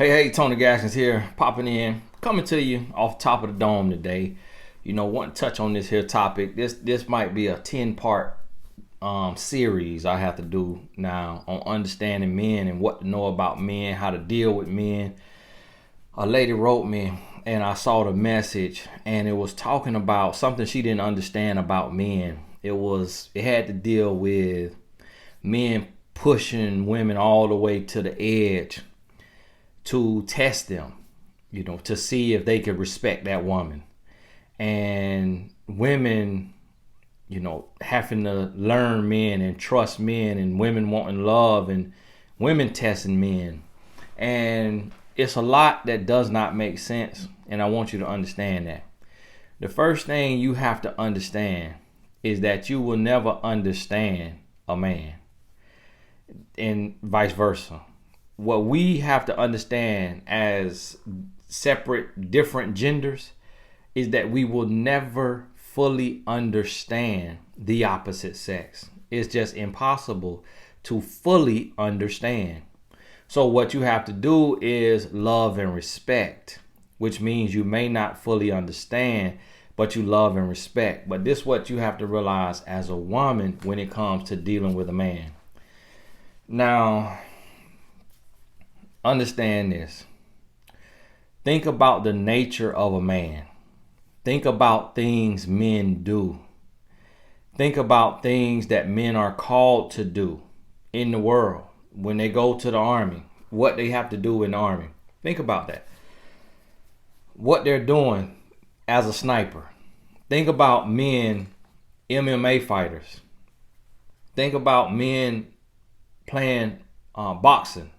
Hey, Tony Gaskins here, popping in, coming to you off top of the dome today. Want to touch on this here topic. This might be a 10-part series I have to do now on understanding men and what to know about men, how to deal with men. A lady wrote me and I saw the message, and it was talking about something she didn't understand about men. It had to deal with men pushing women all the way to the edge to test them, to see if they could respect that woman. And women, having to learn men and trust men, and women wanting love and women testing men. And it's a lot that does not make sense. And I want you to understand that. The first thing you have to understand is that you will never understand a man, and vice versa. What we have to understand as separate, different genders is that we will never fully understand the opposite sex. It's just impossible to fully understand. So what you have to do is love and respect, which means you may not fully understand, but you love and respect. But this is what you have to realize as a woman when it comes to dealing with a man. Now, understand this. Think about the nature of a man. Think about things men do. Think about things that men are called to do in the world. When they go to the army, what they have to do in the army. Think about that. What they're doing as a sniper. Think about men, MMA fighters. Think about men playing boxing.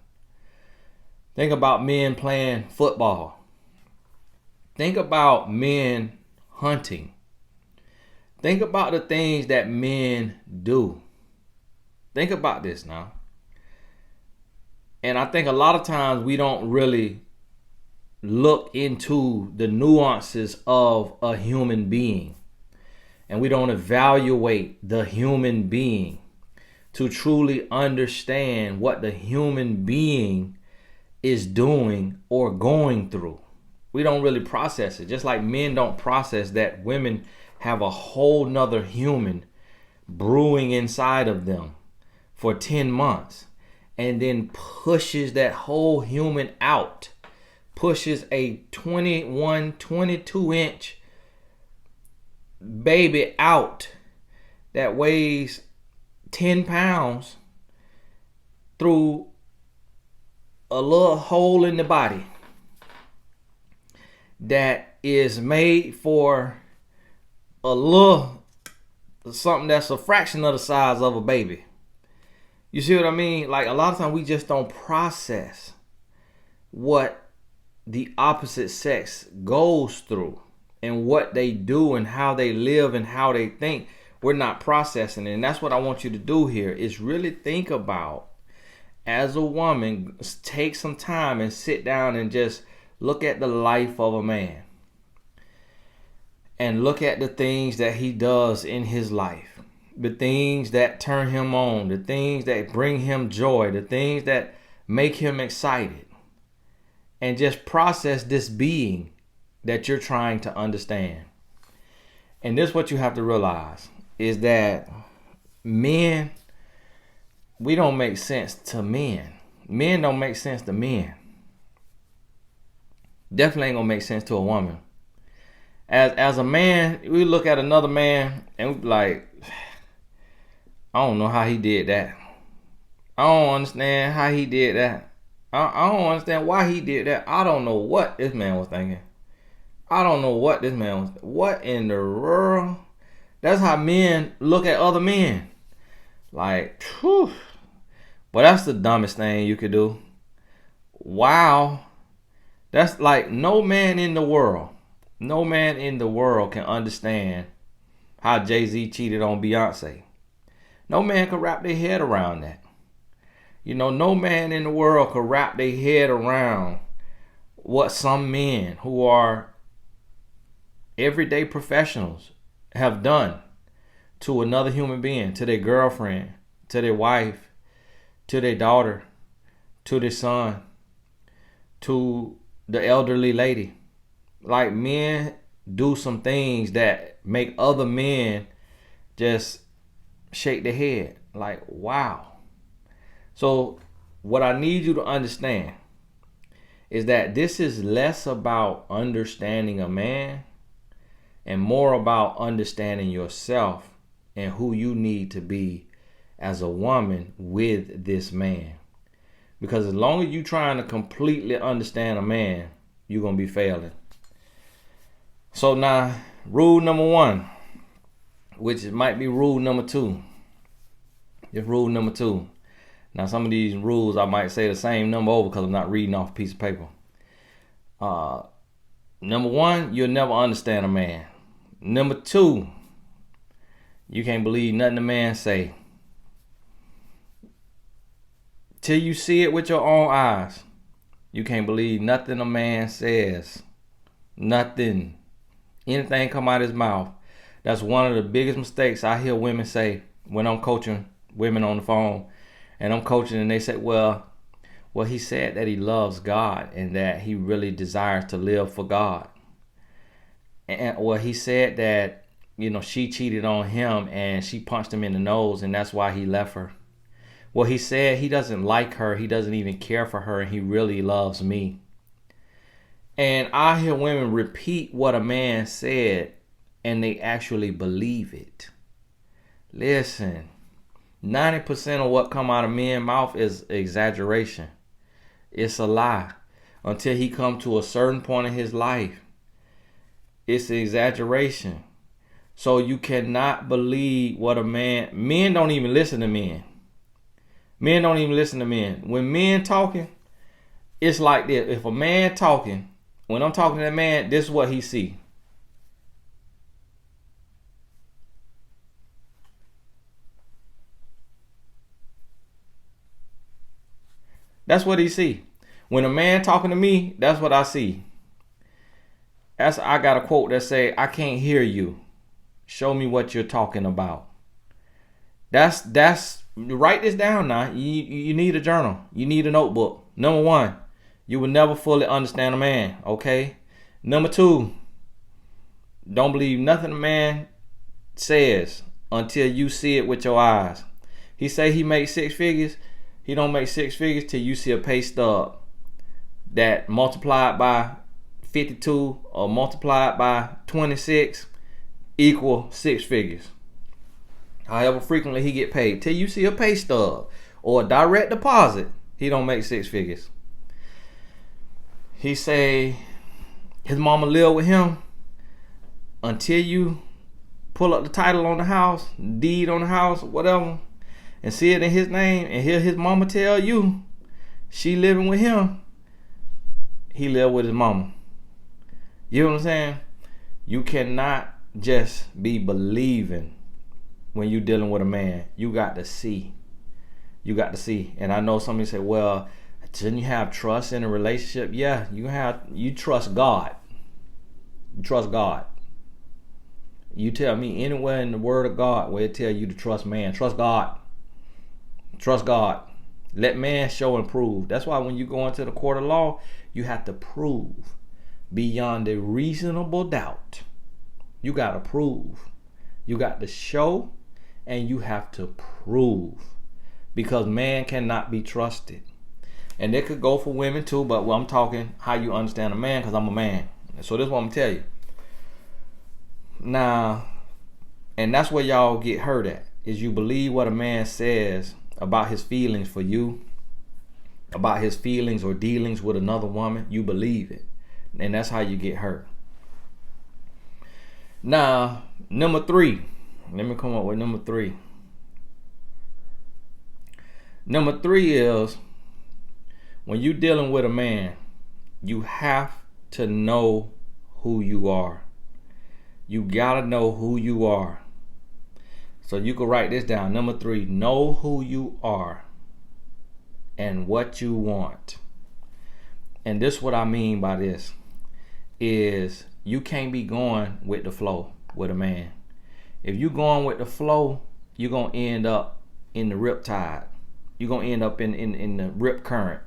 Think about men playing football. Think about men hunting. Think about the things that men do. Think about this now. And I think a lot of times we don't really look into the nuances of a human being. And we don't evaluate the human being to truly understand what the human being is doing or going through. We don't really process it. Just like men don't process that women have a whole nother human brewing inside of them for 10 months and then pushes that whole human out, pushes a 21, 22 inch baby out that weighs 10 pounds through a little hole in the body that is made for a little something that's a fraction of the size of a baby. You see what I mean? Like, a lot of times we just don't process what the opposite sex goes through and what they do and how they live and how they think. We're not processing it. And that's what I want you to do here, is really think about, as a woman, take some time and sit down and just look at the life of a man. And look at the things that he does in his life. The things that turn him on. The things that bring him joy. The things that make him excited. And just process this being that you're trying to understand. And this is what you have to realize, is that men, we don't make sense to men. Men don't make sense to men. Definitely ain't gonna make sense to a woman. As a man, we look at another man and we be like, I don't know how he did that. I don't understand how he did that. I don't understand why he did that. I don't know what this man was thinking. I don't know what this man was. What in the world? That's how men look at other men. Like, whew. But that's the dumbest thing you could do. Wow. That's like, no man in the world can understand how Jay-Z cheated on Beyonce. No man can wrap their head around that. No man in the world can wrap their head around what some men who are everyday professionals have done to another human being, to their girlfriend, to their wife, to their daughter, to their son, to the elderly lady. Like, men do some things that make other men just shake their head. Like, wow. So what I need you to understand is that this is less about understanding a man and more about understanding yourself and who you need to be as a woman with this man. Because as long as you're trying to completely understand a man, you're going to be failing. So now, rule number 1, which might be rule number 2. It's rule number 2. Now, some of these rules, I might say the same number over because I'm not reading off a piece of paper. Number 1, you'll never understand a man. Number 2, you can't believe nothing a man say. Till you see it with your own eyes, you can't believe nothing a man says. Nothing. Anything come out of his mouth. That's one of the biggest mistakes I hear women say when I'm coaching women on the phone. And I'm coaching and they say, well, he said that he loves God and that he really desires to live for God. And well, he said that, she cheated on him and she punched him in the nose and that's why he left her. Well, he said he doesn't like her. He doesn't even care for her and he really loves me. And I hear women repeat what a man said and they actually believe it. Listen, 90% of what come out of men's mouth is exaggeration. It's a lie until he come to a certain point in his life. It's an exaggeration. So you cannot believe what a man... Men don't even listen to men. Men don't even listen to men. When men talking, it's like this. If a man talking, when I'm talking to that man, this is what he see. That's what he see. When a man talking to me, that's what I see. I got a quote that say, I can't hear you. Show me what you're talking about. That's write this down now. You need a journal. You need a notebook. Number 1, you will never fully understand a man, okay? Number 2, don't believe nothing a man says until you see it with your eyes. He say he makes 6 figures. He don't make 6 figures till you see a pay stub that multiplied by 52 or multiplied by 26 equal 6 figures. However frequently he get paid. Till you see a pay stub or a direct deposit, he don't make 6 figures. He say his mama live with him until you pull up the title on the house, deed on the house, whatever, and see it in his name and hear his mama tell you she living with him. He live with his mama. You know what I'm saying? You cannot just be believing when you dealing with a man. You got to see. You got to see. And I know somebody say, well, shouldn't you have trust in a relationship? Yeah, you trust God. You trust God. You tell me anywhere in the word of God where it tell you to trust man. Trust God. Trust God. Let man show and prove. That's why when you go into the court of law, you have to prove beyond a reasonable doubt. You got to prove. You got to show and you have to prove. Because man cannot be trusted. And it could go for women too, but I'm talking how you understand a man because I'm a man. So this is what I'm going to tell you. Now, and that's where y'all get hurt at, is you believe what a man says about his feelings for you, about his feelings or dealings with another woman. You believe it. And that's how you get hurt. Now, number 3. Let me come up with number 3. Number 3 is when you're dealing with a man, you have to know who you are. You gotta know who you are. So you can write this down. Number 3, know who you are and what you want. And this what I mean by this is you can't be going with the flow with a man. If you going with the flow, you're gonna end up in the rip tide. You're gonna end up in the rip current.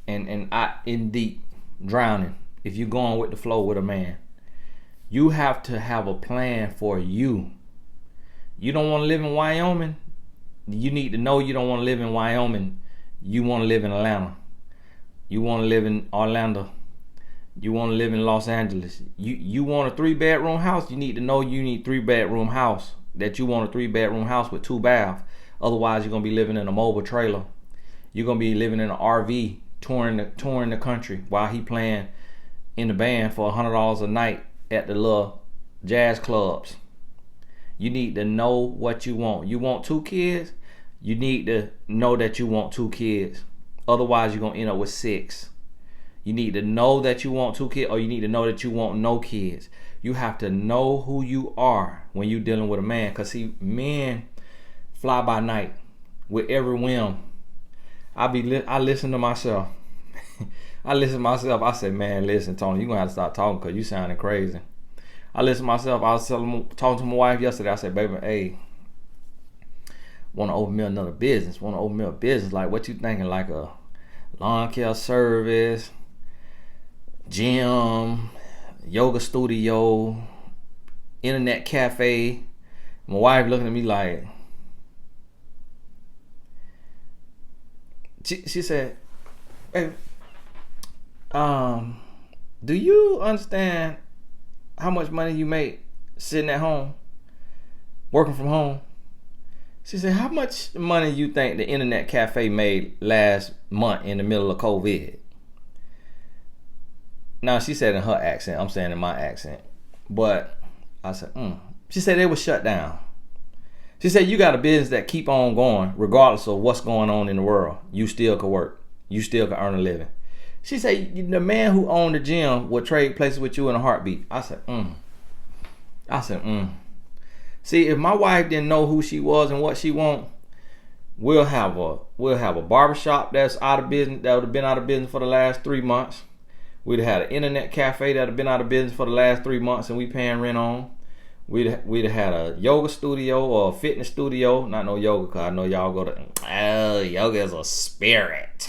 and I in deep, drowning. If you're going with the flow with a man, you have to have a plan for you. You don't want to live in Wyoming. You need to know you don't want to live in Wyoming. You want to live in Atlanta. You want to live in Orlando. You want to live in Los Angeles. You want a 3-bedroom house. You need to know you need 3-bedroom house. That you want a 3-bedroom house with 2 baths. Otherwise, you're gonna be living in a mobile trailer. You're gonna be living in an RV, touring the country while he playing in the band for $100 a night at the little jazz clubs. You need to know what you want. You want 2 kids. You need to know that you want 2 kids. Otherwise, you're gonna end up with 6. You need to know that you want 2 kids, or you need to know that you want no kids. You have to know who you are when you're dealing with a man. Because see, men fly by night with every whim. I listen to myself. I listen to myself. I say, man, listen, Tony, you're going to have to stop talking because you sounding crazy. I listen to myself. I was talking to my wife yesterday. I said, baby, hey, want to open me another business. Want to open me a business. Like, what you thinking? Like a lawn care service, gym, yoga studio, internet cafe. My wife looking at me like, she said, hey, do you understand how much money you make sitting at home, working from home? She said, how much money you think the internet cafe made last month in the middle of COVID? Now, she said in her accent, I'm saying in my accent. But I said, She said they was shut down. She said, you got a business that keep on going regardless of what's going on in the world. You still could work. You still could earn a living. She said, the man who owned the gym would trade places with you in a heartbeat. I said, See, if my wife didn't know who she was and what she want, we'll have a barbershop that's out of business, that would have been out of business for the last 3 months. We'd have had an internet cafe that would have been out of business for the last 3 months and we paying rent on. We'd have had a yoga studio or a fitness studio. Not no yoga, because I know y'all go to, yoga is a spirit.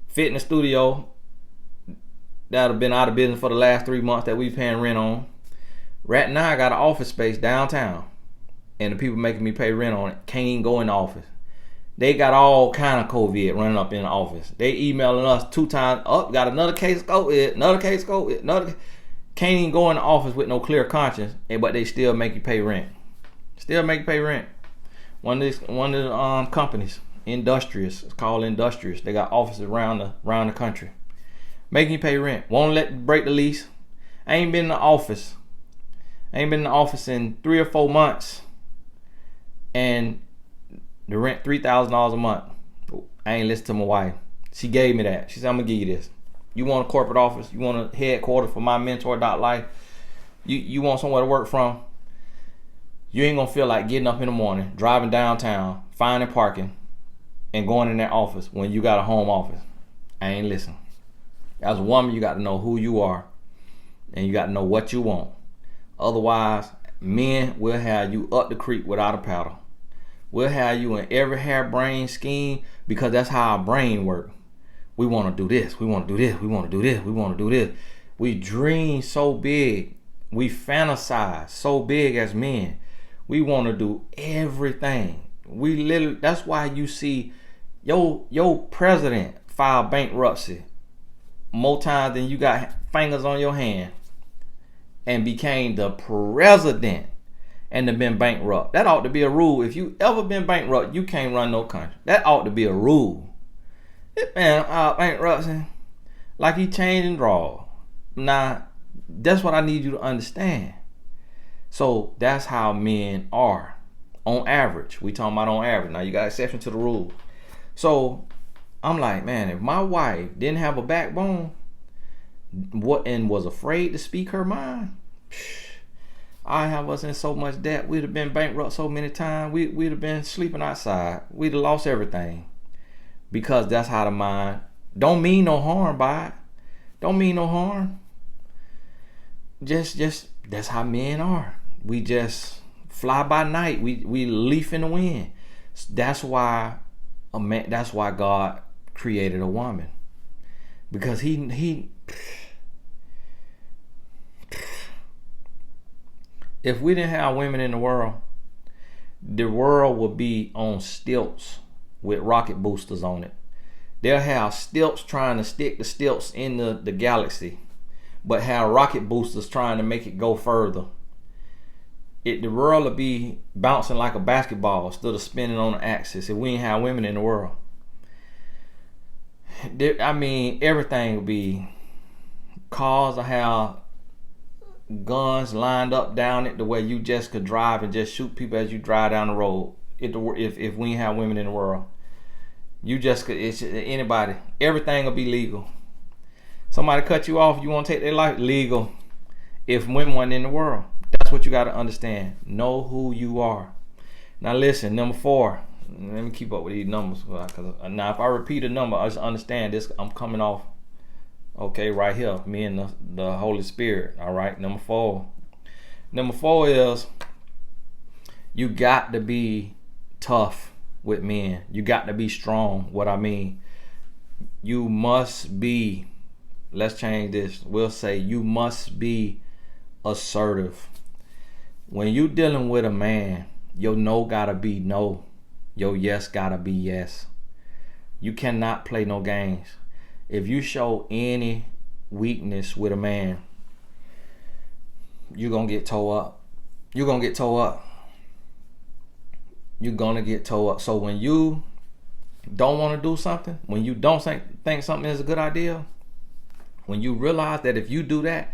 Fitness studio that would have been out of business for the last 3 months that we paying rent on. Right now I got an office space downtown and the people making me pay rent on it can't even go in the office. They got all kind of COVID running up in the office. They emailing us 2 times. Got another case of COVID. Can't even go in the office with no clear conscience, but they still make you pay rent. One of the companies, Industrious, it's called Industrious. They got offices around the country, making you pay rent. Won't let break the lease. I ain't been in the office in 3 or 4 months, and the rent $3,000 a month. I ain't listen to my wife. She gave me that. She said, I'm gonna give you this. You want a corporate office? You want a headquarters for my mentor.life? You want somewhere to work from? You ain't gonna feel like getting up in the morning, driving downtown, finding parking, and going in that office when you got a home office. I ain't listen. As a woman, you got to know who you are, and you got to know what you want. Otherwise, men will have you up the creek without a paddle. We'll have you in every harebrained scheme because that's how our brain works. We want to do this. We want to do this. We want to do this. We want to do this. We dream so big. We fantasize so big as men. We want to do everything. That's why you see your president file bankruptcy more times than you got fingers on your hand and became the president and have been bankrupt. That ought to be a rule. If you ever been bankrupt, you can't run no country. That ought to be a rule. This man bankruptcy like he changing draws. Now, that's what I need you to understand. So that's how men are on average. We talking about on average. Now you got exception to the rule. So I'm like, man, if my wife didn't have a backbone and was afraid to speak her mind, I have us in so much debt. We'd have been bankrupt so many times. We'd have been sleeping outside. We'd have lost everything. Because that's how the mind don't mean no harm by it. Don't mean no harm. Just that's how men are. We just fly by night. We leaf in the wind. That's why God created a woman. because he if we didn't have women in the world would be on stilts with rocket boosters on it. They'll have stilts trying to stick the stilts in the galaxy, but have rocket boosters trying to make it go further. The world would be bouncing like a basketball instead of spinning on the axis if we didn't have women in the world. I mean, everything would be, cars will have guns lined up down it the way you just could drive and just shoot people as you drive down the road. If we didn't have women in the world, you just could, it's anybody, everything will be legal. Somebody cut you off, you want to take their life, legal. If women weren't in the world, that's what you got to understand. Know who you are. Now listen, number 4. Let me keep up with these numbers. Cause now if I repeat a number, I just understand this. I'm coming off, okay, right here. Me and the Holy Spirit. All right. Number 4. Number 4 is you got to be tough with men. You got to be strong. What I mean, you must be. Let's change this. We'll say you must be assertive. When you dealing with a man, your no gotta be no. Your yes gotta be yes. You cannot play no games. If you show any weakness with a man, you're gonna get towed up. You're gonna get towed up. You're gonna get towed up. So when you don't want to do something, when you don't think something is a good idea, when you realize that if you do that,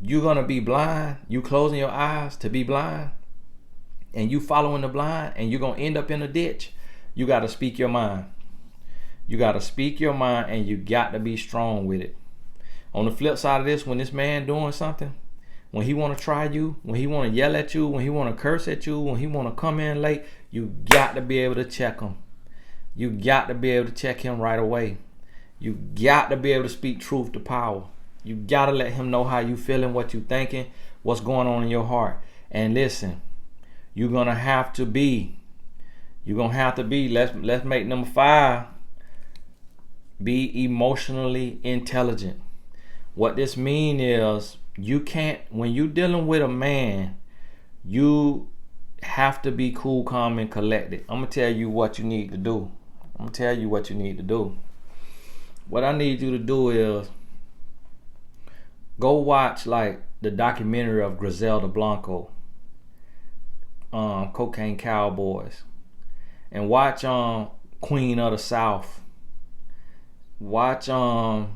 you're gonna be blind, you closing your eyes to be blind, and you following the blind, and you're gonna end up in a ditch, you gotta speak your mind. You gotta speak your mind, and you got to be strong with it. On the flip side of this, when this man doing something, when he wanna try you, when he wanna yell at you, when he wanna curse at you, when he wanna come in late, you got to be able to check him. You got to be able to check him right away. You got to be able to speak truth to power. You got to let him know how you feeling, what you thinking, what's going on in your heart. And listen, you're going to have to be, let's make number 5, be emotionally intelligent. What this means is you can't, when you're dealing with a man, you have to be cool, calm, and collected. I'm going to tell you what you need to do. What I need you to do is go watch like the documentary of Griselda Blanco, Cocaine Cowboys, and watch Queen of the South. Watch shows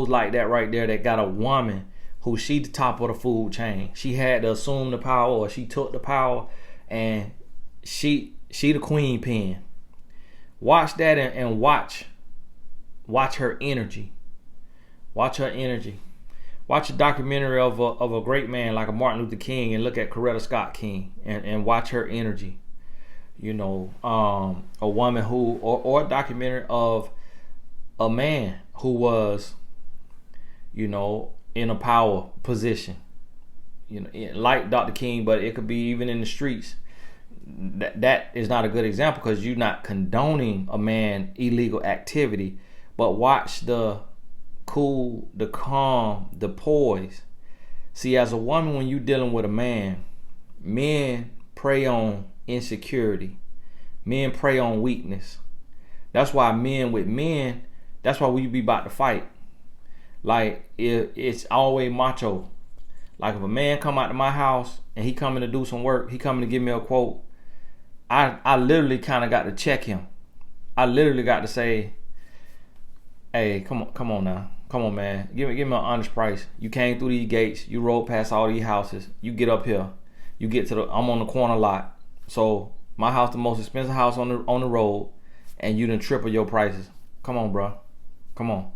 like that right there that got a woman who she the top of the food chain. She had to assume the power, or she took the power, and she the queen pin. Watch that and watch her energy. Watch her energy. Watch a documentary of a great man like a Martin Luther King and look at Coretta Scott King and watch her energy. A woman who, or a documentary of a man who was, in a power position, like Dr. King, but it could be even in the streets. That is not a good example because you're not condoning a man illegal activity, but watch the cool, the calm, the poise. See, as a woman, when you're dealing with a man, men prey on insecurity. Men prey on weakness. That's why that's why we be about to fight. Like, it's always macho. Like, if a man come out to my house and he coming to do some work, he coming to give me a quote, I literally kind of got to check him. I literally got to say, hey, come on now. Come on, man. Give me an honest price. You came through these gates. You rode past all these houses. You get up here. You get to I'm on the corner lot. So my house, the most expensive house on the road, and you done triple your prices. Come on, bro. Come on.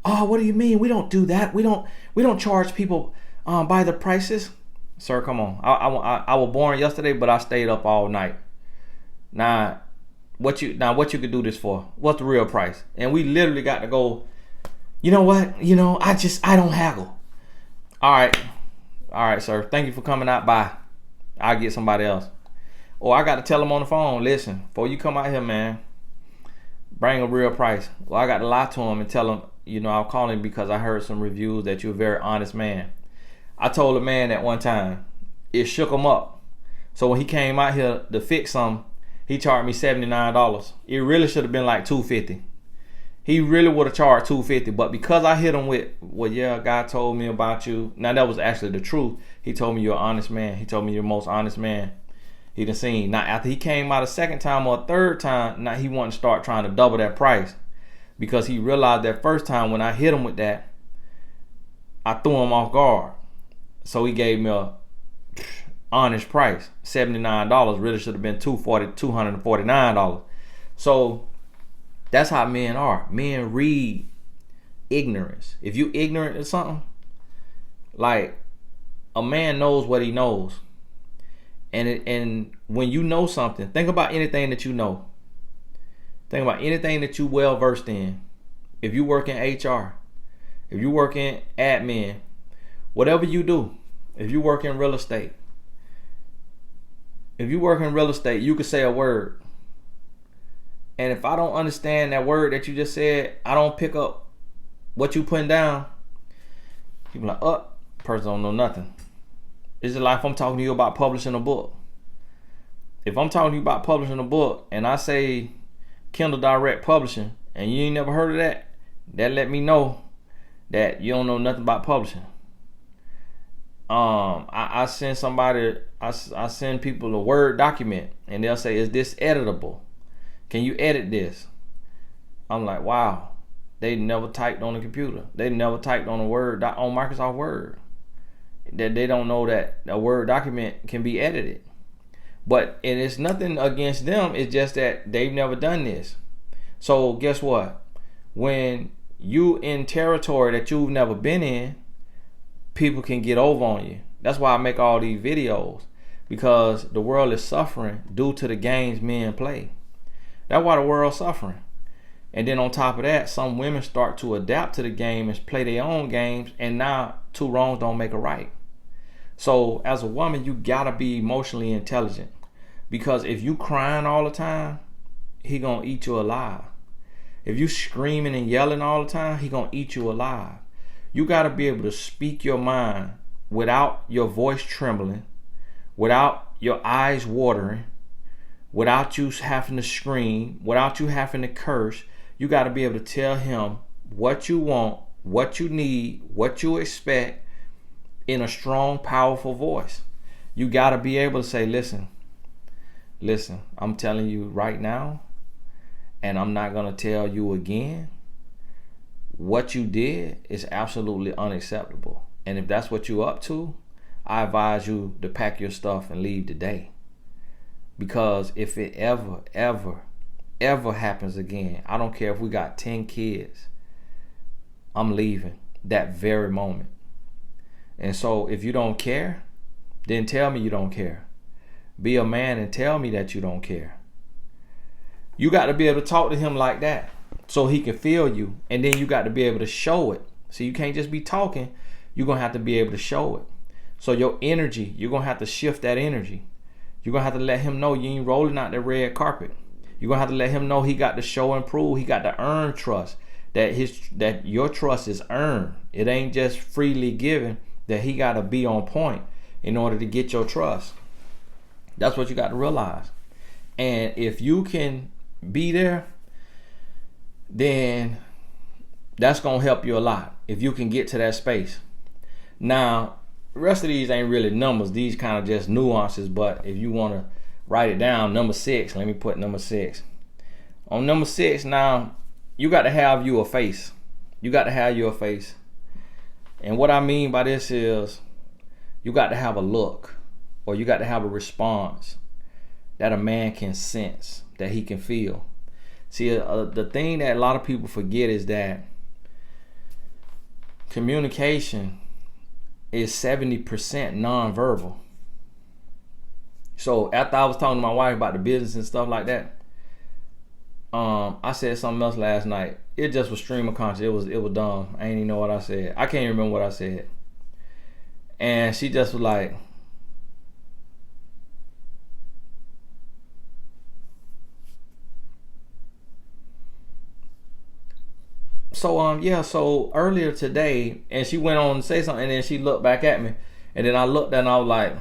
Oh, what do you mean? We don't do that. We don't charge people by the prices. Sir, come on. I was born yesterday, but I stayed up all night. Now, what you could do this for? What's the real price? And we literally got to go, you know what? I don't haggle. All right, sir. Thank you for coming out. Bye. I'll get somebody else. Or I got to tell them on the phone, listen, before you come out here, man, Bring a real price. Well, I got to lie to him and tell him, I'm calling because I heard some reviews that you're a very honest man. I told a man that one time, it shook him up. So when he came out here to fix something, he charged me $79. It really should have been like $250. He really would have charged $250, but because I hit him with, well, yeah, God told me about you. Now that was actually the truth. He told me you're an honest man. He told me you're the most honest man he done seen. Now after he came out a second time or a third time, now he wanted to start trying to double that price, because he realized that first time when I hit him with that, I threw him off guard. So he gave me a honest price, $79. Really should have been $249. So that's how men are. Men read ignorance. If you ignorant of something, like, a man knows what he knows. And when you know something, think about anything that you know. Think about anything that you well versed in. If you work in HR, if you work in admin, whatever you do, if you work in real estate, you could say a word. And if I don't understand that word that you just said, I don't pick up what you putting down, people are like, person don't know nothing. It's just like if I'm talking to you about publishing a book. If I'm talking to you about publishing a book and I say Kindle Direct Publishing and you ain't never heard of that, that let me know that you don't know nothing about publishing. I send somebody, I send people a Word document and they'll say, is this editable? Can you edit this? I'm like, wow. They never typed on a computer. They never typed on a Word on Microsoft Word. That they don't know that a Word document can be edited. But and it's nothing against them. It's just that they've never done this. So guess what? When you in territory that you've never been in, people can get over on you. That's why I make all these videos, because the world is suffering due to the games men play. That's why the world's suffering. And then on top of that, some women start to adapt to the game and play their own games, and now two wrongs don't make a right. So as a woman, you gotta be emotionally intelligent, because if you crying all the time, he gonna eat you alive. If you screaming and yelling all the time, he gonna eat you alive. You gotta be able to speak your mind without your voice trembling, without your eyes watering, without you having to scream, without you having to curse. You got to be able to tell him what you want, what you need, what you expect in a strong, powerful voice. You got to be able to say, listen, I'm telling you right now, and I'm not going to tell you again. What you did is absolutely unacceptable. And if that's what you're up to, I advise you to pack your stuff and leave today. Because if it ever happens again, I don't care if we got 10 kids, I'm leaving that very moment. And so if you don't care, then tell me you don't care. Be a man and tell me that you don't care. You got to be able to talk to him like that so he can feel you. And then you got to be able to show it. So you can't just be talking. You're going to have to be able to show it. So your energy, you're going to have to shift that energy. You're going to have to let him know you ain't rolling out the red carpet. You're going to have to let him know he got to show and prove. He got to earn trust. That your trust is earned. It ain't just freely given. That he got to be on point in order to get your trust. That's what you got to realize. And if you can be there, then that's going to help you a lot. If you can get to that space. Now, the rest of these ain't really numbers. These kind of just nuances. But if you want to write it down, number 6. Let me put number 6. On number 6, now, you got to have you a face. You got to have you a face. And what I mean by this is you got to have a look, or you got to have a response that a man can sense, that he can feel. See, the thing that a lot of people forget is that communication is 70% nonverbal. So after I was talking to my wife about the business and stuff like that, I said something else last night. It just was stream of consciousness. It was dumb. I ain't even know what I said. I can't even remember what I said. And she just was like, yeah, so earlier today, and she went on to say something, and then she looked back at me, and then I looked and I was like,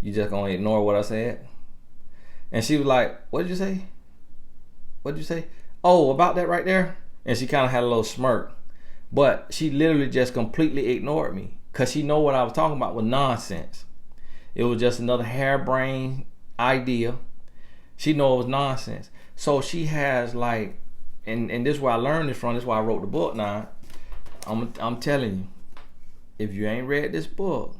you just gonna ignore what I said? And she was like, what did you say? What did you say? Oh, about that right there? And she kind of had a little smirk. But she literally just completely ignored me, because she know what I was talking about was nonsense. It was just another harebrained idea. She know it was nonsense. So she has like, and this is where I learned this from. This is why I wrote the book. Now, I'm telling you, if you ain't read this book,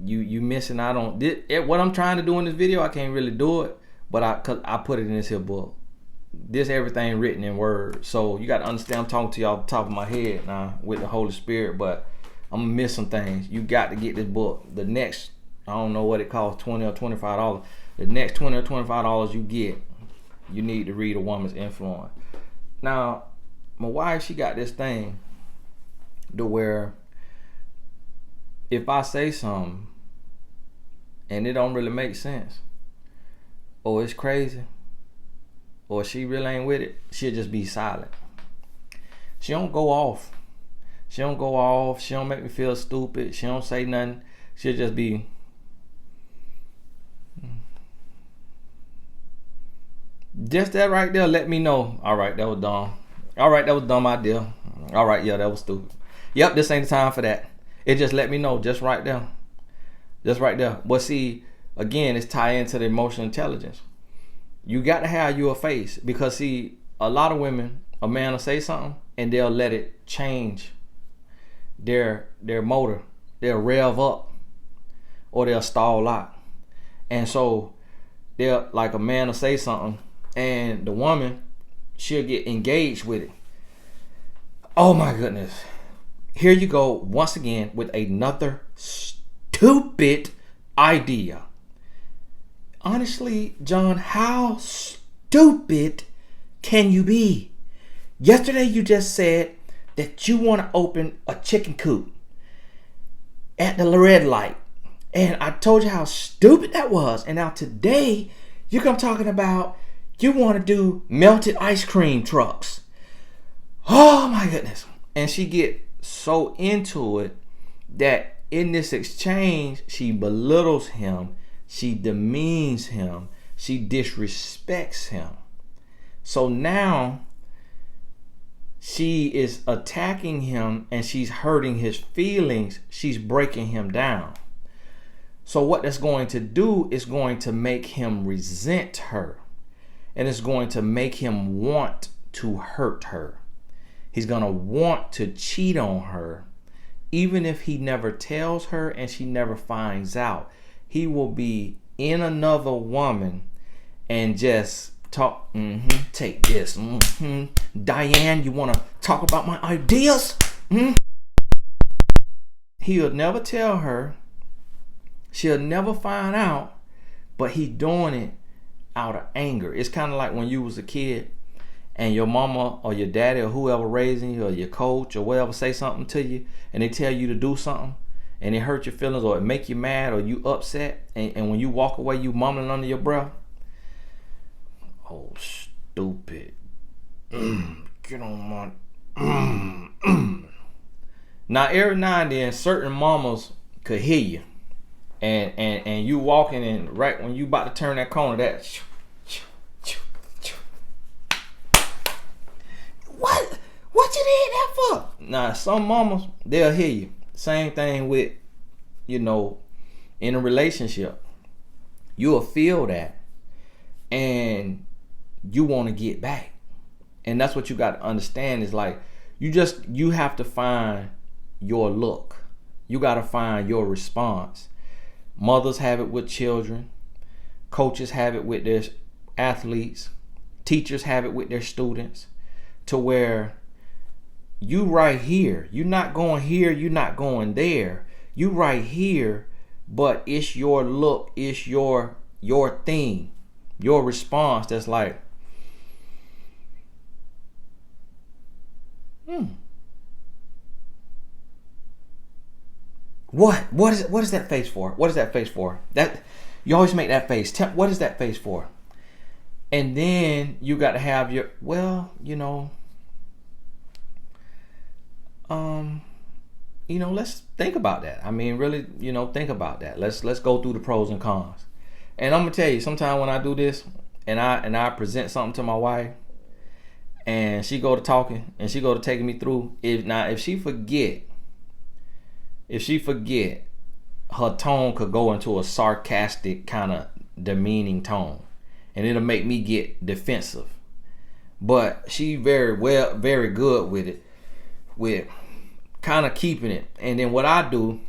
you missing out on this. What I'm trying to do in this video, I can't really do it, but cause I put it in this here book. This everything written in words. So you got to understand, I'm talking to y'all off the top of my head now with the Holy Spirit, but I'm gonna miss some things. You got to get this book. The next, I don't know what it costs, $20 or $25. The next $20 or $25 you get, you need to read A Woman's Influence. Now, my wife, she got this thing to where if I say something and it don't really make sense, or it's crazy, or she really ain't with it, she'll just be silent. She don't go off. She don't go off. She don't make me feel stupid. She don't say nothing. She'll just be, just that right there let me know, all right, that was dumb. All right, that was a dumb idea. All right, yeah, that was stupid. Yep, this ain't the time for that. It just let me know, just right there. Just right there. But see, again, it's tied into the emotional intelligence. You got to have your face, because see, a lot of women, a man will say something and they'll let it change their motor. They'll rev up or they'll stall out. And so they'll, like, a man will say something and the woman, she'll get engaged with it. Oh my goodness. Here you go once again with another stupid idea. Honestly, John, how stupid can you be? Yesterday you just said that you want to open a chicken coop at the red light. And I told you how stupid that was. And now today you come talking about you want to do melted ice cream trucks. Oh my goodness. And she get so into it that in this exchange, she belittles him. She demeans him. She disrespects him. So now she is attacking him and she's hurting his feelings. She's breaking him down. So what that's going to do is going to make him resent her. And it's going to make him want to hurt her. He's going to want to cheat on her. Even if he never tells her and she never finds out, he will be in another woman and just talk, take this. Diane, you want to talk about my ideas? He'll never tell her. She'll never find out, but he's doing it out of anger. It's kind of like when you was a kid and your mama or your daddy or whoever raising you or your coach or whatever say something to you and they tell you to do something and it hurt your feelings or it make you mad or you upset, and when you walk away you mumbling under your breath, oh stupid, get on my Now every now and then certain mamas could hear you and you walking and right when you about to turn that corner, that what you did that for? Now some mamas, they'll hear you. Same thing with, in a relationship. You'll feel that and you want to get back. And that's what you got to understand is like, you have to find your look. You got to find your response. Mothers have it with children. Coaches have it with their athletes. Teachers have it with their students. To where you right here, you're not going here, you're not going there. You right here, but it's your look, it's your thing, your response that's like, What is that face for? What is that face for? That you always make that face. What is that face for? And then you got to have your, let's think about that. I mean, really, think about that. Let's go through the pros and cons. And I'm gonna tell you, sometimes when I do this and I present something to my wife, and she go to talking and she go to taking me through, if she forget, her tone could go into a sarcastic kind of demeaning tone, and it'll make me get defensive. But she very good with it, with kind of keeping it. And then what I do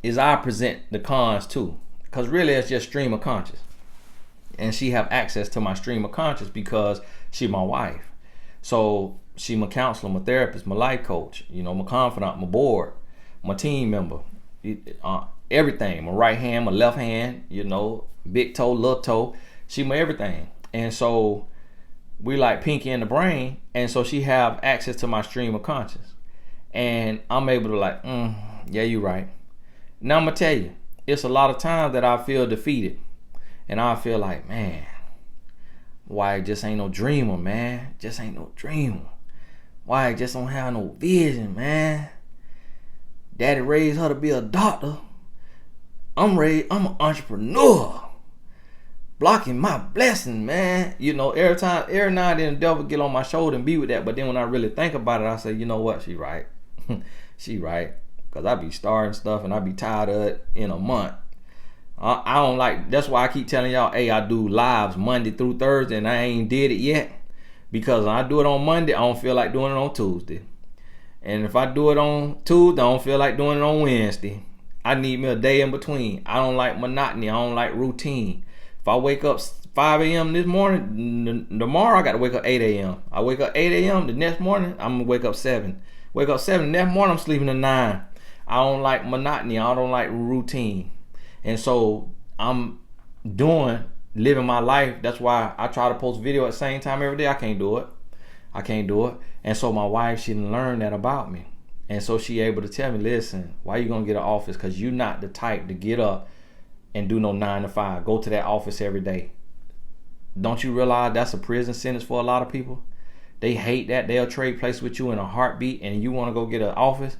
is I present the cons too, because really it's just stream of conscious, and she have access to my stream of conscious because she my wife. So she my counselor, my therapist, my life coach, my confidant, my board, my team member, everything. My right hand, my left hand, big toe, little toe. She my everything. And so we like pinky in the brain, and so she have access to my stream of conscious, and I'm able to yeah, you right. Now I'm gonna tell you, it's a lot of times that I feel defeated, and I feel like, man, why just ain't no dreamer, man? Just ain't no dreamer. Why just don't have no vision, man? Daddy raised her to be a doctor. I'm an entrepreneur. Blocking my blessing, man. Every now and then the devil get on my shoulder and be with that. But then when I really think about it, I say, you know what? She right. She right. Because I be starting stuff and I be tired of it in a month. I don't like, that's why I keep telling y'all, hey, I do lives Monday through Thursday and I ain't did it yet. Because when I do it on Monday, I don't feel like doing it on Tuesday. And if I do it on Tuesday, I don't feel like doing it on Wednesday. I need me a day in between. I don't like monotony. I don't like routine. If I wake up 5 a.m. this morning, tomorrow I got to wake up 8 a.m. I wake up 8 a.m. the next morning, I'm going to wake up 7. Wake up 7 the next morning, I'm sleeping at 9. I don't like monotony. I don't like routine. And so I'm living my life. That's why I try to post video at the same time every day. I can't do it. And so my wife, she didn't learn that about me. And so she able to tell me, listen, why you going to get an office? Because you're not the type to get up and do no 9 to 5. Go to that office every day. Don't you realize that's a prison sentence for a lot of people? They hate that. They'll trade place with you in a heartbeat, and you want to go get an office.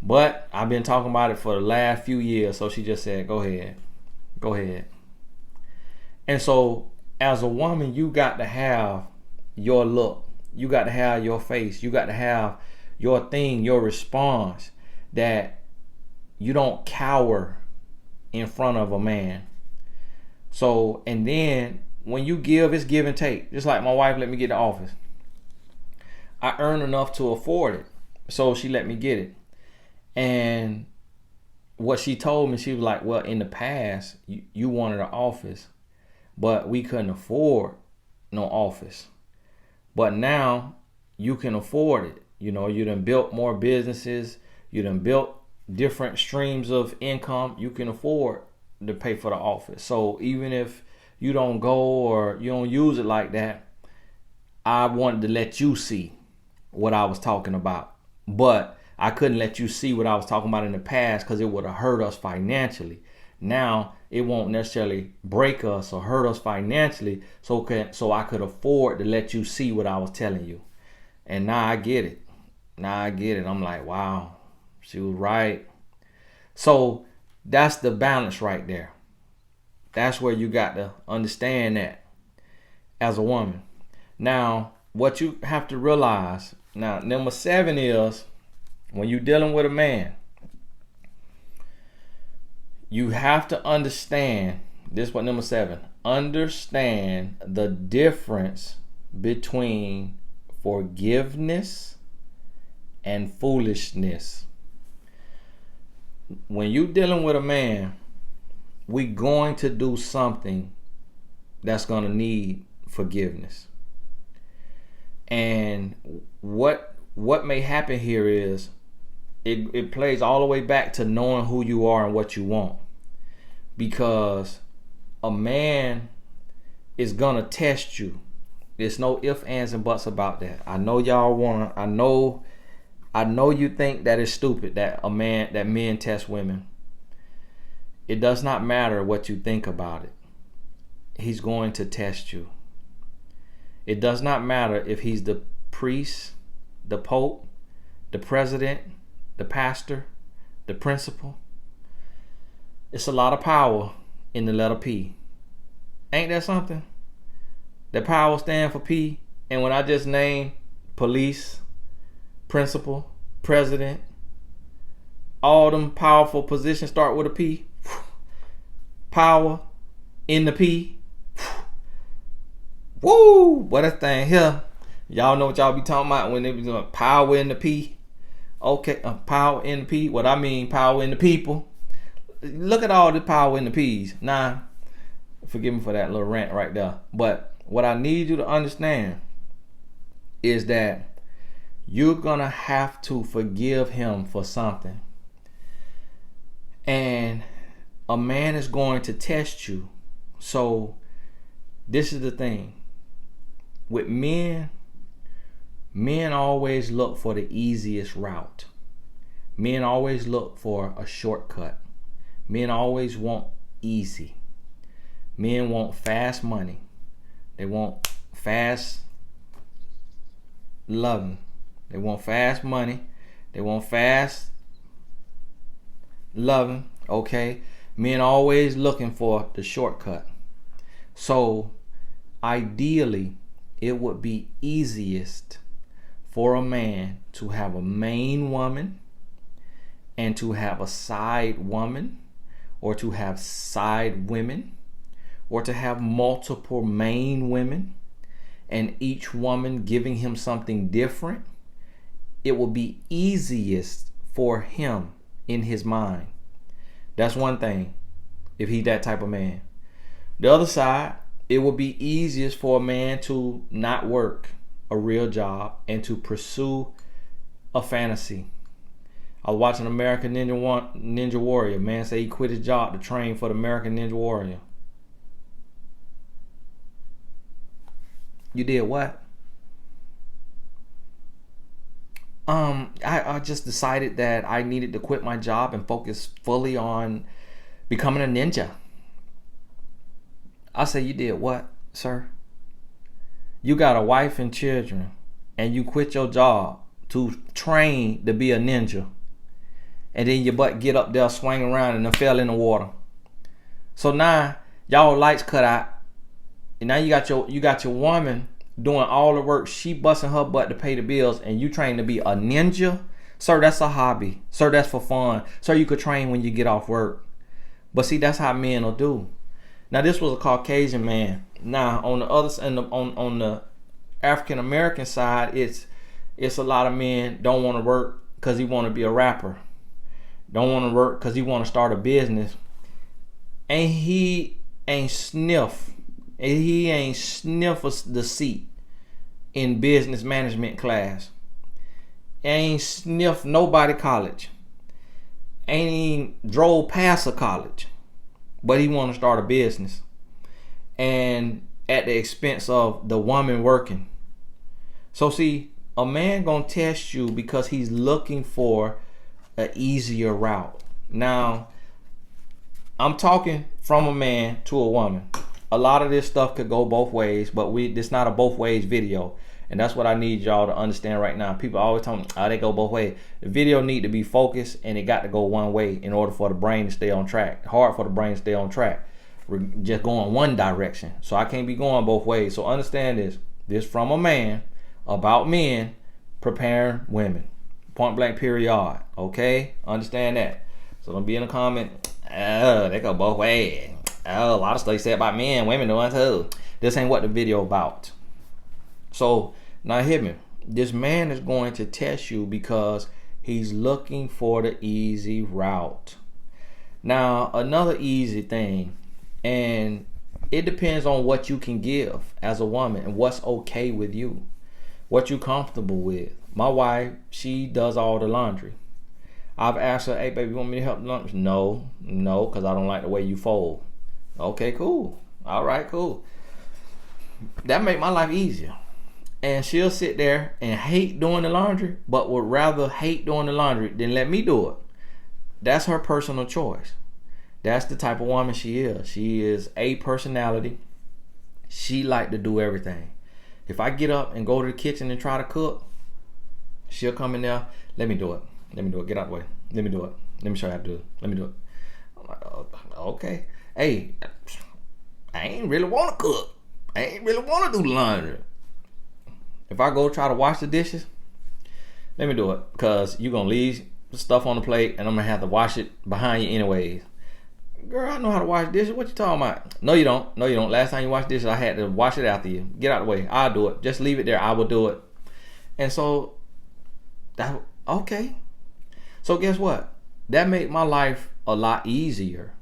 But I've been talking about it for the last few years. So she just said, go ahead. And so as a woman, you got to have your look. You got to have your face. You got to have your thing, your response, that you don't cower in front of a man. So, and then when you give, it's give and take. Just like my wife let me get the office. I earned enough to afford it, so she let me get it. And what she told me, she was like, well, in the past, you wanted an office, but we couldn't afford no office. But now you can afford it. You done built more businesses. You done built different streams of income. You can afford to pay for the office. So even if you don't go or you don't use it like that, I wanted to let you see what I was talking about. But I couldn't let you see what I was talking about in the past because it would have hurt us financially. Now it won't necessarily break us or hurt us financially, so I could afford to let you see what I was telling you. And now I get it. I'm like, wow, she was right. So that's the balance right there. That's where you got to understand that as a woman. Now, what you have to realize, now, number 7 is when you're dealing with a man, you have to understand, this is what number 7, understand the difference between forgiveness and foolishness. When you're dealing with a man, we're going to do something that's going to need forgiveness. And what may happen here is it plays all the way back to knowing who you are and what you want. Because a man is going to test you. There's no ifs, ands, and buts about that. I know y'all want to, I know you think that it's stupid that men test women. It does not matter what you think about it. He's going to test you. It does not matter if he's the priest, the pope, the president, the pastor, the principal. It's a lot of power in the letter P. Ain't that something? The power stand for P. And when I just named police, principal, president, all them powerful positions start with a P. Power in the P. Woo! What that thing here. Y'all know what y'all be talking about when they be doing power in the P. Okay, power in the P. What I mean, power in the people. Look at all the power in the P's. Nah, forgive me for that little rant right there. But what I need you to understand is that you're gonna have to forgive him for something. And a man is going to test you. So this is the thing. With men always look for the easiest route. Men always look for a shortcut. Men always want easy. Men want fast money. They want fast loving. They want fast money. They want fast loving. Okay? Men always looking for the shortcut. So ideally, it would be easiest for a man to have a main woman and to have a side woman, or to have side women, or to have multiple main women, and each woman giving him something different. It will be easiest for him in his mind. That's one thing, if he's that type of man. The other side, it would be easiest for a man to not work a real job and to pursue a fantasy. I was watching American Ninja Warrior. Man said he quit his job to train for the American Ninja Warrior. You did what? I just decided that I needed to quit my job and focus fully on becoming a ninja. I said, you did what, sir? You got a wife and children, and you quit your job to train to be a ninja. And then your butt get up there, swing around, and then fell in the water. So now y'all lights cut out, and now you got your woman doing all the work. She busting her butt to pay the bills, and you train to be a ninja. Sir, that's a hobby. Sir, that's for fun. Sir, you could train when you get off work. But see, that's how men will do. Now this was a Caucasian man. Now on the other side, on the African American side, it's a lot of men don't want to work because he want to be a rapper. Don't want to work because he want to start a business. And he ain't sniff the seat in business management class. Ain't sniff nobody college. Ain't even drove past a college. But he want to start a business. And at the expense of the woman working. So see, a man gonna test you because he's looking for an easier route. Now, I'm talking from a man to a woman. A lot of this stuff could go both ways, but this not a both ways video. And that's what I need y'all to understand right now. People always tell me, they go both ways. The video need to be focused, and it got to go one way in order for the brain to stay on track. Hard for the brain to stay on track. We're just going one direction. So I can't be going both ways. So understand this. This from a man about men preparing women. Point blank period. Okay? Understand that. So don't be in the comment, they go both ways. A lot of stuff you say about men, women doing too. This ain't what the video about. So now hear me. This man is going to test you because he's looking for the easy route. Now another easy thing, and it depends on what you can give as a woman and what's okay with you, what you comfortable with. My wife, she does all the laundry. I've asked her, hey baby, you want me to help lunch? No, because I don't like the way you fold. Okay, cool. All right, cool. That make my life easier. And she'll sit there and hate doing the laundry, but would rather hate doing the laundry than let me do it. That's her personal choice. That's the type of woman she is. She is a personality. She like to do everything. If I get up and go to the kitchen and try to cook, she'll come in there. Let me do it. Let me do it. Get out of the way. Let me do it. Let me show you how to do it. Let me do it. I'm like, oh, okay. Hey, I ain't really want to cook. I ain't really want to do laundry. If I go try to wash the dishes, let me do it. Because you're going to leave stuff on the plate and I'm going to have to wash it behind you anyways. Girl, I know how to wash dishes. What you talking about? No, you don't. No, you don't. Last time you washed dishes, I had to wash it after you. Get out of the way. I'll do it. Just leave it there. I will do it. And so, okay. So guess what? That made my life a lot easier.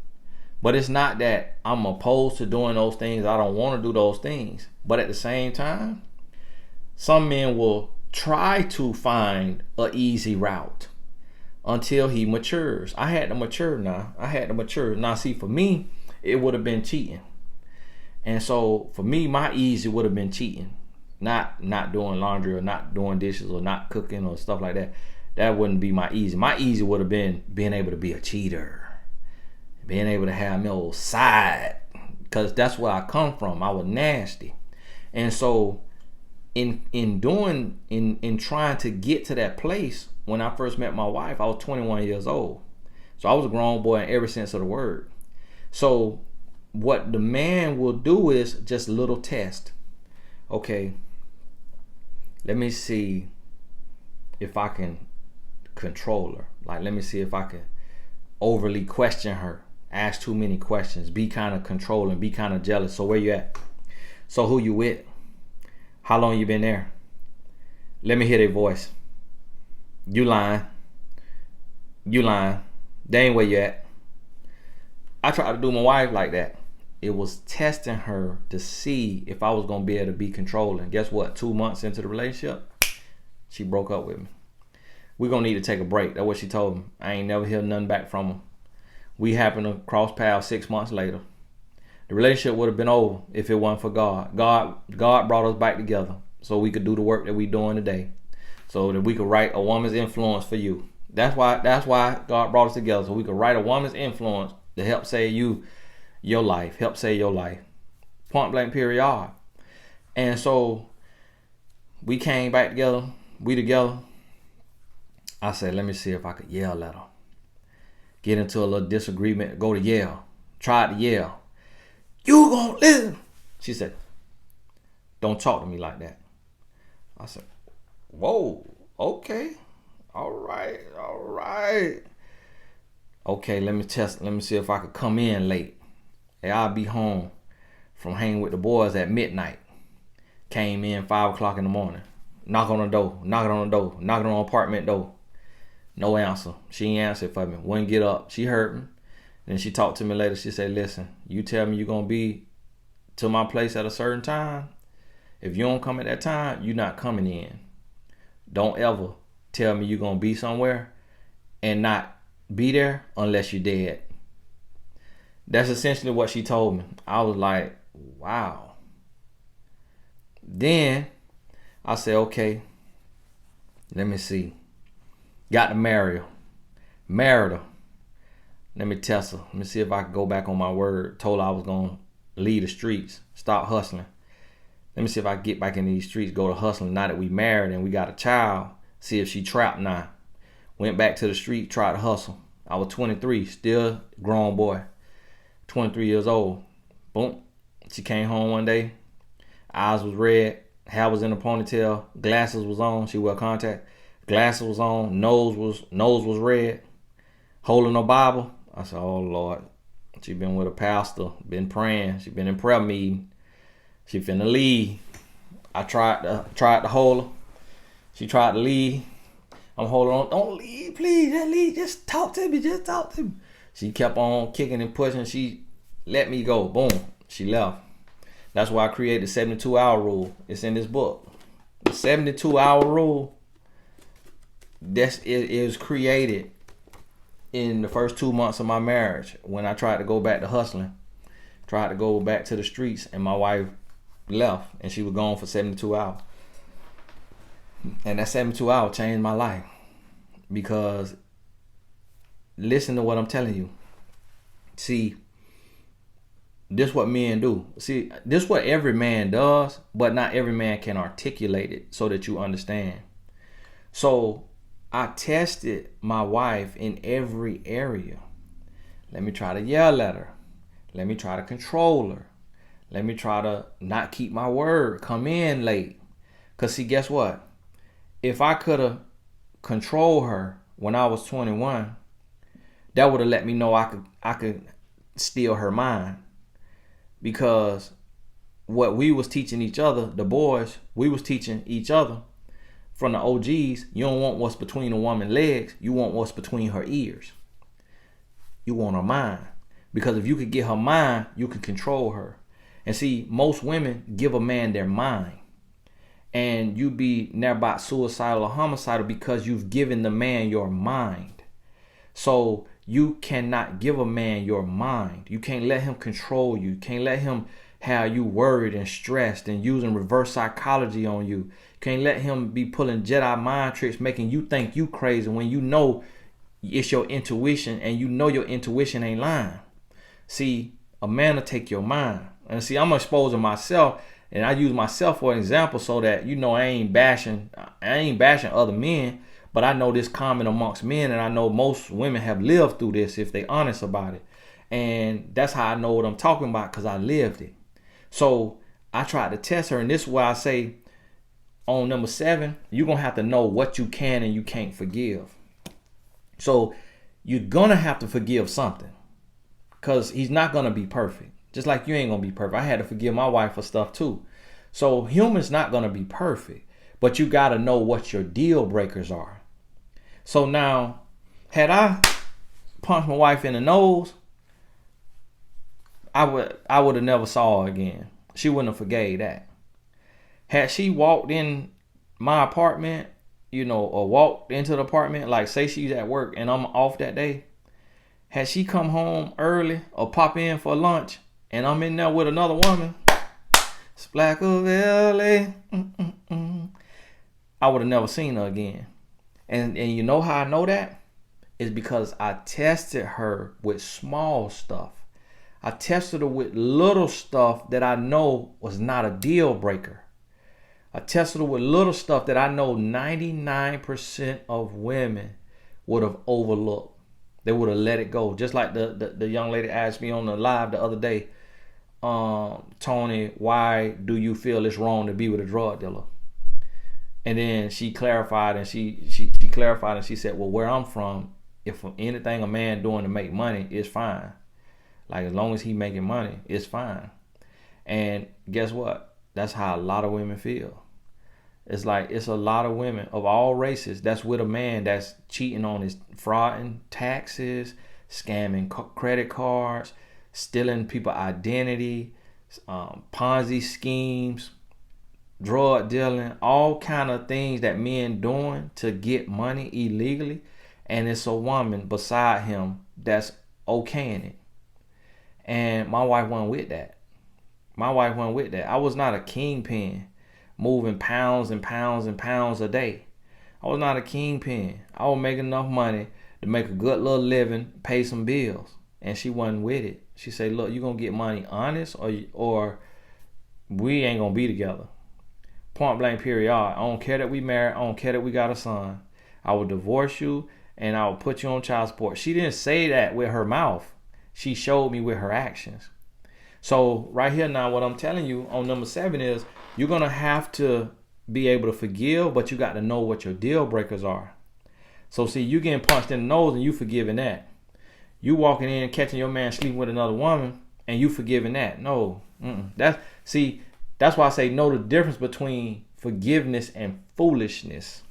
But it's not that I'm opposed to doing those things. I don't want to do those things. But at the same time, some men will try to find an easy route until he matures. I had to mature now. Now, see, for me, it would have been cheating. And so, for me, my easy would have been cheating. Not doing laundry or not doing dishes or not cooking or stuff like that. That wouldn't be my easy. My easy would have been being able to be a cheater. Being able to have my old side. Because that's where I come from. I was nasty. And so, in trying to get to that place, when I first met my wife, I was 21 years old. So I was a grown boy in every sense of the word. So what the man will do is just a little test. Okay, let me see if I can control her. Like, let me see if I can overly question her, ask too many questions, be kind of controlling, be kind of jealous. So where you at? So who you with? How long you been there? Let me hear their voice. You lying. They ain't where you at. I tried to do my wife like that. It was testing her to see if I was going to be able to be controlling. Guess what? 2 months into the relationship, she broke up with me. We're going to need to take a break. That's what she told me. I ain't never heard nothing back from her. We happened to cross paths 6 months later. The relationship would have been over if it wasn't for God. God brought us back together so we could do the work that we're doing today. So that we could write A Woman's Influence for You. That's why God brought us together. So we could write A Woman's Influence to help save your life. Help save your life. Point blank period. And so we came back together. We together. I said, let me see if I could yell at her. Get into a little disagreement. Go to yell. Try to yell. You gonna listen. She said, don't talk to me like that. I said, whoa, okay. All right. Okay, let me see if I could come in late. Hey, I'll be home from hanging with the boys at midnight. Came in 5 o'clock in the morning. Knocking on the apartment door. No answer. She ain't answered for me. Wouldn't get up. She heard me. Then she talked to me later. She said, listen, you tell me you're going to be to my place at a certain time. If you don't come at that time, you're not coming in. Don't ever tell me you're going to be somewhere and not be there unless you're dead. That's essentially what she told me. I was like, wow. Then I said, okay, let me see. Got to marry her. Married her. Let me test her. Let me see if I can go back on my word. Told her I was going to leave the streets. Stop hustling. Let me see if I can get back in these streets, go to hustling now that we married and we got a child. See if she trapped now. Went back to the street, tried to hustle. I was 23, still grown boy. 23 years old. Boom. She came home one day. Eyes was red. Hair was in a ponytail. Glasses was on. She wore contact. Glasses was on. Nose was red. Holding a Bible. I said, oh Lord. She been with a pastor. Been praying. She been in prayer meeting. She finna leave. I tried to hold her. She tried to leave. I'm holding on. Don't leave, please. Don't leave. Just talk to me. She kept on kicking and pushing. She let me go. Boom. She left. That's why I created the 72-hour rule. It's in this book. The 72-hour rule. It is created in the first 2 months of my marriage when I tried to go back to hustling. Tried to go back to the streets, and my wife left, and she was gone for 72 hours. And that 72 hours changed my life, because listen to what I'm telling you. See, This what men do. See, this what every man does, but not every man can articulate it so that you understand. So I tested my wife in every area. Let me try to yell at her. Let me try to control her. Let me try to not keep my word, come in late. Because see, guess what? If I could have controlled her when I was 21, that would have let me know I could steal her mind. Because what we was teaching each other, the boys, we was teaching each other from the OGs, you don't want what's between a woman's legs, you want what's between her ears. You want her mind. Because if you could get her mind, you can control her. And see, most women give a man their mind. And you be nearby suicidal or homicidal because you've given the man your mind. So you cannot give a man your mind. You can't let him control you. You can't let him have you worried and stressed and using reverse psychology on you. You can't let him be pulling Jedi mind tricks, making you think you crazy when you know it's your intuition and you know your intuition ain't lying. See, a man will take your mind. And see, I'm exposing myself, and I use myself for an example so that, you know, I ain't bashing other men, but I know this common amongst men, and I know most women have lived through this if they honest about it. And that's how I know what I'm talking about, because I lived it. So I tried to test her, and this is why I say on number 7, you're going to have to know what you can and you can't forgive. So you're going to have to forgive something, because he's not going to be perfect. Just like you ain't going to be perfect. I had to forgive my wife for stuff too. So humans not going to be perfect, but you got to know what your deal breakers are. So now, had I punched my wife in the nose, I would have never saw her again. She wouldn't have forgave that. Had she walked in my apartment, you know, or walked into the apartment, like say she's at work and I'm off that day, had she come home early or pop in for lunch and I'm in there with another woman, it's Black of LA, I would have never seen her again. And you know how I know that? It's because I tested her with small stuff. I tested her with little stuff that I know was not a deal breaker. I tested her with little stuff that I know 99% of women would have overlooked. They would have let it go. Just like the young lady asked me on the live the other day, Tony, why do you feel it's wrong to be with a drug dealer? And then she clarified, and she clarified, and she said, well, where I'm from, if anything a man doing to make money is fine. Like, as long as he making money, it's fine. And guess what? That's how a lot of women feel. It's like, it's a lot of women of all races that's with a man that's cheating on his frauding taxes, scamming credit cards, stealing people's identity, Ponzi schemes, drug dealing, all kind of things that men doing to get money illegally. And it's a woman beside him that's okaying it. And my wife wasn't with that. I was not a kingpin moving pounds and pounds and pounds a day. I was not a kingpin. I was making enough money to make a good little living, pay some bills. And she wasn't with it. She said, look, you going to get money honest or we ain't going to be together. Point blank period. I don't care that we married. I don't care that we got a son. I will divorce you and I will put you on child support. She didn't say that with her mouth. She showed me with her actions. So right here now, what I'm telling you on number 7 is you're going to have to be able to forgive, but you got to know what your deal breakers are. So see, you getting punched in the nose and you forgiving that. You walking in and catching your man sleeping with another woman and you forgiving that. No. That's why I say know the difference between forgiveness and foolishness.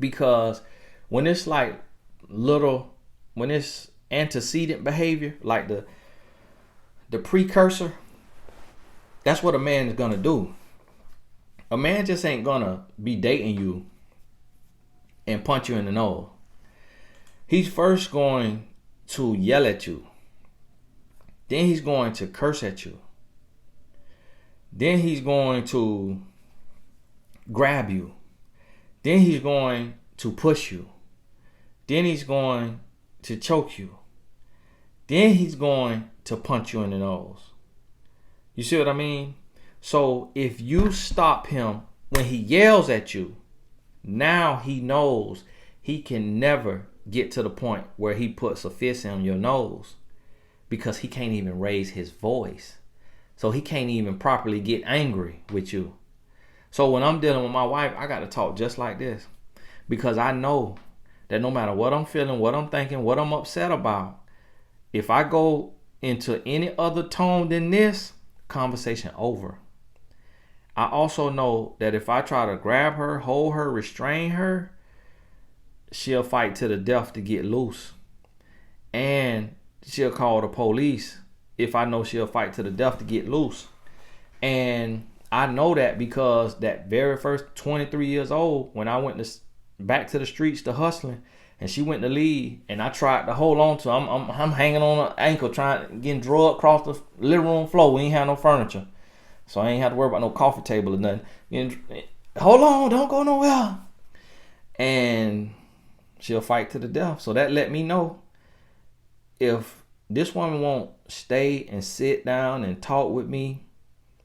Because when it's like when it's antecedent behavior, like the precursor, that's what a man is gonna do. A man just ain't gonna be dating you and punch you in the nose. He's first going to yell at you. Then he's going to curse at you. Then he's going to grab you. Then he's going to push you. Then he's going to choke you. Then he's going to punch you in the nose. You see what I mean? So if you stop him when he yells at you, now he knows he can never get to the point where he puts a fist on your nose, because he can't even raise his voice. So he can't even properly get angry with you. So when I'm dealing with my wife, I got to talk just like this, because I know that no matter what I'm feeling, what I'm thinking, what I'm upset about, if I go into any other tone than this, conversation over. I also know that if I try to grab her, hold her, restrain her, she'll fight to the death to get loose. And she'll call the police if I know she'll fight to the death to get loose. And I know that because that very first 23 years old, when I went back to the streets to hustling, and she went to leave, and I tried to hold on to her. I'm hanging on her ankle, getting drugged across the living room floor. We ain't have no furniture, so I ain't have to worry about no coffee table or nothing. Hold on, don't go nowhere. And she'll fight to the death. So that let me know, if this woman won't stay and sit down and talk with me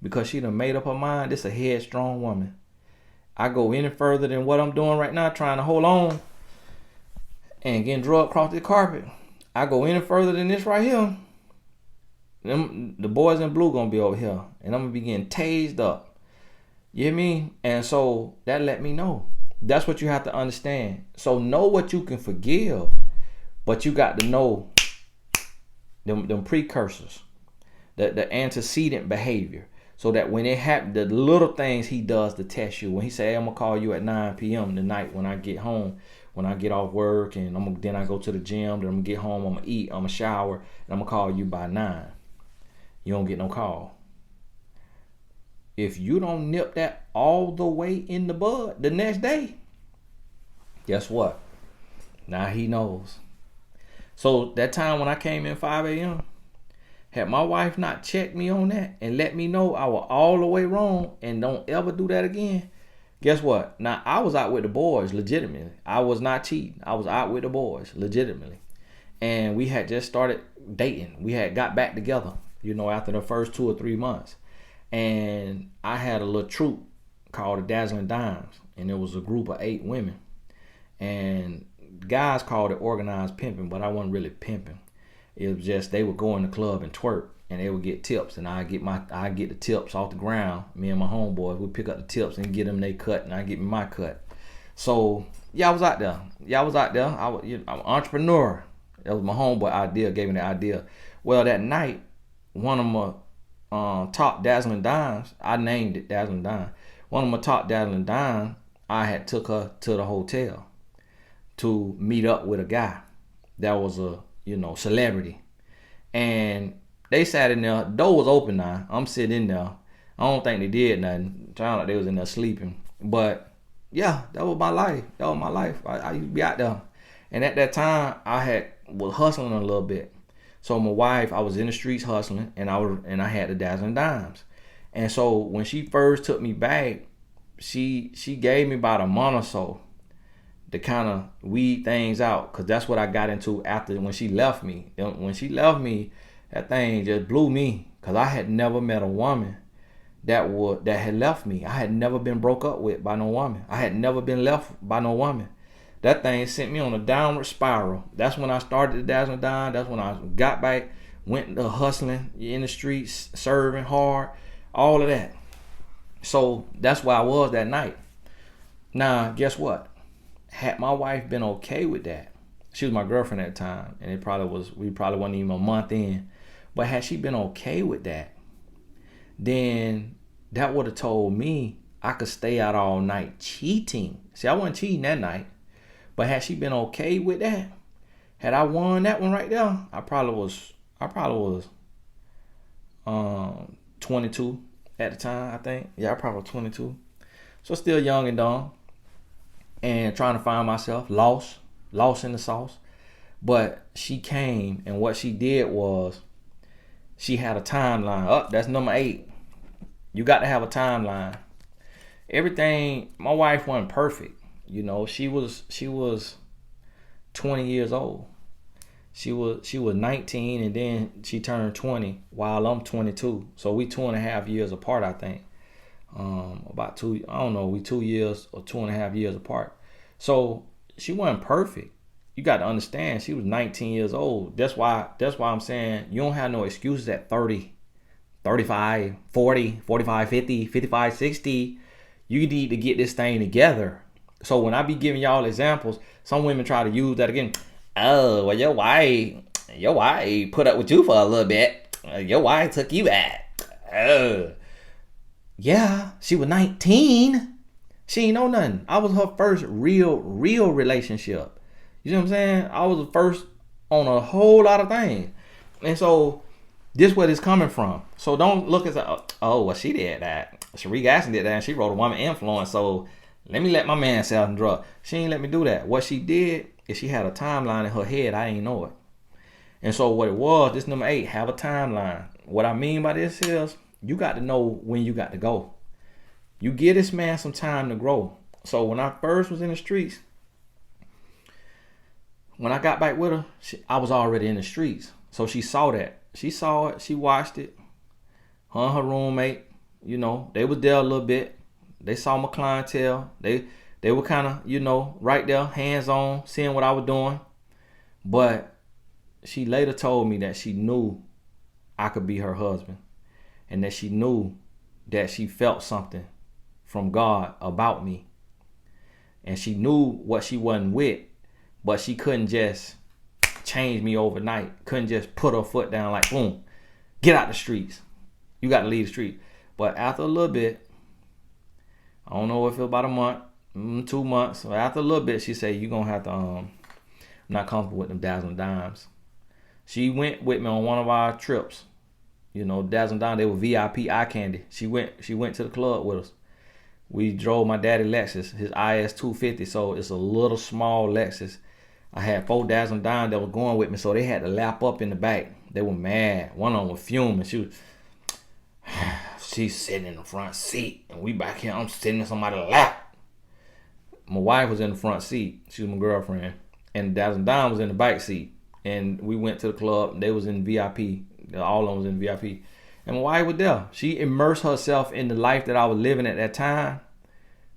because she done made up her mind, this a headstrong woman. I go any further than what I'm doing right now, trying to hold on and getting drugged across the carpet. I go any further than this right here, the boys in blue gonna be over here, and I'm gonna be getting tased up. You hear me? And so that let me know. That's what you have to understand. So know what you can forgive, but you got to know them precursors, the antecedent behavior, so that when it happens, the little things he does to test you. When he say, hey, I'm gonna call you at 9 p.m. tonight when I get home, when I get off work, and then I go to the gym, then I'm gonna get home, I'm gonna eat, I'm gonna shower, and I'm gonna call you by 9. You don't get no call. If you don't nip that all the way in the bud the next day, guess what? Now he knows. So that time when I came in 5 a.m., had my wife not checked me on that and let me know I was all the way wrong and don't ever do that again, guess what? Now, I was out with the boys legitimately. I was not cheating. I was out with the boys legitimately. And we had just started dating. We had got back together, after the first 2 or 3 months. And I had a little troop called the Dazzling Dimes. And it was a group of 8 women. And guys called it organized pimping, but I wasn't really pimping. It was just they would go in the club and twerk, and they would get tips, and I get the tips off the ground. Me and my homeboys would pick up the tips and get them their cut, and I get me my cut. So I was out there. I'm an entrepreneur. That was my homeboy idea. Gave me the idea. Well, that night, one of my top Dazzling Dimes, I named it Dazzling Dime. One of my top Dazzling Dimes, I had took her to the hotel to meet up with a guy that was a celebrity. And they sat in there. Door was open now. I'm sitting in there. I don't think they did nothing. Sounded like they was in there sleeping. But yeah, that was my life. I used to be out there. And at that time, was hustling a little bit. So my wife, I was in the streets hustling, and I had the Dazzling Dimes. And so when she first took me back, she gave me about a month or so to kind of weed things out, because that's what I got into after when she left me. When she left me, that thing just blew me, because I had never met a woman that had left me. I had never been broke up with by no woman. I had never been left by no woman. That thing sent me on a downward spiral. That's when I started the Dazzling Dime. That's when I got back, went to hustling in the streets, serving hard, all of that. So that's where I was that night. Now, guess what? Had my wife been okay with that, she was my girlfriend at the time, and we probably wasn't even a month in, but had she been okay with that, then that would have told me I could stay out all night cheating. See, I wasn't cheating that night, but had she been okay with that, had I won that one right there, I probably was 22 at the time, I think. Yeah, I probably was 22. So still young and dumb, and trying to find myself, lost in the sauce. But she came, and what she did was she had a timeline. That's number 8. You got to have a timeline. Everything, my wife wasn't perfect. She was 20 years old. She was 19, and then she turned 20 while I'm 22. So we 2.5 years apart, I think. About two, I don't know, we 2 years or 2.5 years apart. So she wasn't perfect. You got to understand, she was 19 years old. That's why I'm saying you don't have no excuses at 30, 35, 40, 45, 50, 55, 60. You need to get this thing together. So when I be giving y'all examples, some women try to use that again. Oh, well, your wife put up with you for a little bit. Your wife took you back. Oh. Yeah, she was 19. She ain't know nothing. I was her first real relationship. You know what I'm saying? I was the first on a whole lot of things. And so this is where it's coming from. So don't look at, oh, well, she did that. Sharik Aston did that, and she wrote A Woman Influence. So let me let my man sell some drugs. She ain't let me do that. What she did is she had a timeline in her head. I ain't know it. And so what it was, this number 8, have a timeline. What I mean by this is you got to know when you got to go. You give this man some time to grow. So when I first was in the streets, when I got back with her, I was already in the streets. So she saw that. She saw it. She watched it. Her and her roommate, you know, they was there a little bit. They saw my clientele. They were kind of, you know, right there, hands on, seeing what I was doing. But she later told me that she knew I could be her husband, and that she knew that she felt something from God about me. And she knew what she wasn't with, but she couldn't just change me overnight. Couldn't just put her foot down like, boom, get out the streets. You got to leave the street. But after a little bit, I don't know if it was about a month, 2 months. So after a little bit, she said, you're going to have to, I'm not comfortable with them Dazzling Dimes. She went with me on one of our trips. You know, Dazzling Dimes, they were VIP eye candy. She went to the club with us. We drove my daddy Lexus, his IS 250. So it's a little small Lexus. I had 4 Dazzling Dimes that was going with me. So they had to lap up in the back. They were mad. One of them was fuming. She's sitting in the front seat, and we back here. I'm sitting in somebody's lap. My wife was in the front seat. She was my girlfriend, and Dazzling Dime was in the back seat. And we went to the club. And they was in VIP. All of them was in VIP. And my wife was there. She immersed herself in the life that I was living at that time,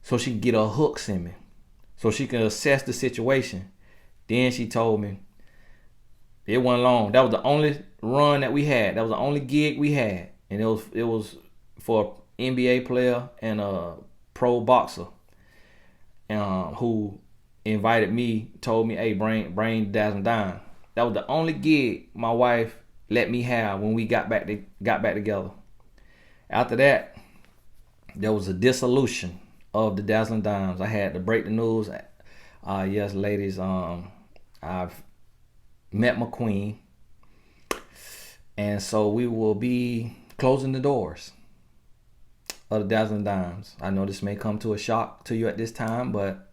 so she could get her hooks in me, so she could assess the situation. Then she told me it wasn't long. That was the only run that we had. That was the only gig we had. And it was for an NBA player and a pro boxer who invited me, told me, hey, bring Dazzling Dime. That was the only gig my wife let me have when we got back together. After that, there was a dissolution of the Dazzling Dimes. I had to break the news. Yes, ladies, I've met my queen. And so we will be closing the doors of the Dazzling Dimes. I know this may come to a shock to you at this time, but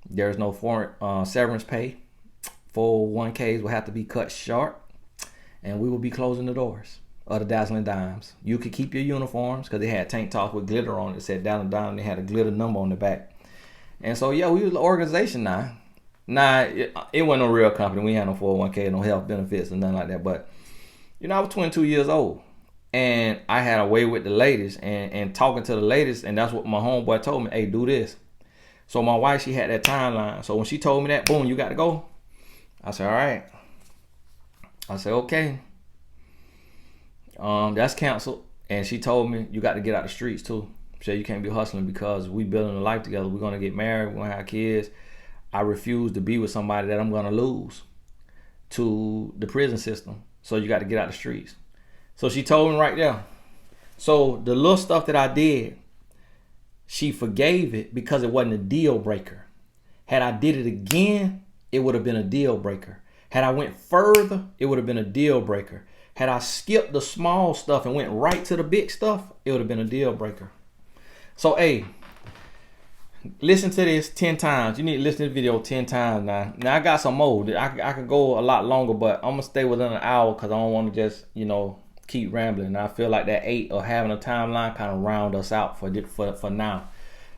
there's no foreign severance pay. 401ks will have to be cut short, and we will be closing the doors of the Dazzling Dimes. You could keep your uniforms because they had tank tops with glitter on it. It said Dazzling Dimes. They had a glitter number on the back. And so, yeah, we was an organization now. Nah, it wasn't a real company. We had no 401k, no health benefits, or nothing like that. But, you know, I was 22 years old. And I had a way with the ladies and talking to the ladies. And that's what my homeboy told me. Hey, do this. So my wife, she had that timeline. So when she told me that, boom, you got to go. I said, all right. I said, okay. That's canceled. And she told me, you got to get out the streets too. She said, you can't be hustling because we building a life together. We're going to get married. We're going to have kids. I refuse to be with somebody that I'm going to lose to the prison system. So you got to get out the streets. So she told me right there. So the little stuff that I did, she forgave it because it wasn't a deal breaker. Had I did it again, it would have been a deal breaker. Had I went further, it would have been a deal breaker. Had I skipped the small stuff and went right to the big stuff, it would have been a deal breaker. So, hey, listen to this 10 times. You need to listen to the video 10 times now. Now, I got some more. I could go a lot longer, but I'm going to stay within an hour because I don't want to just, keep rambling. And I feel like that 8 or having a timeline kind of round us out for now.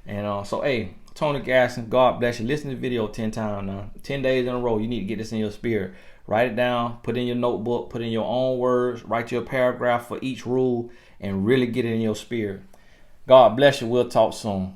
And so, hey, Tony Gasson, God bless you. Listen to the video 10 times now. 10 days in a row. You need to get this in your spirit. Write it down, put in your notebook, put in your own words, write your paragraph for each rule, and really get it in your spirit. God bless you. We'll talk soon.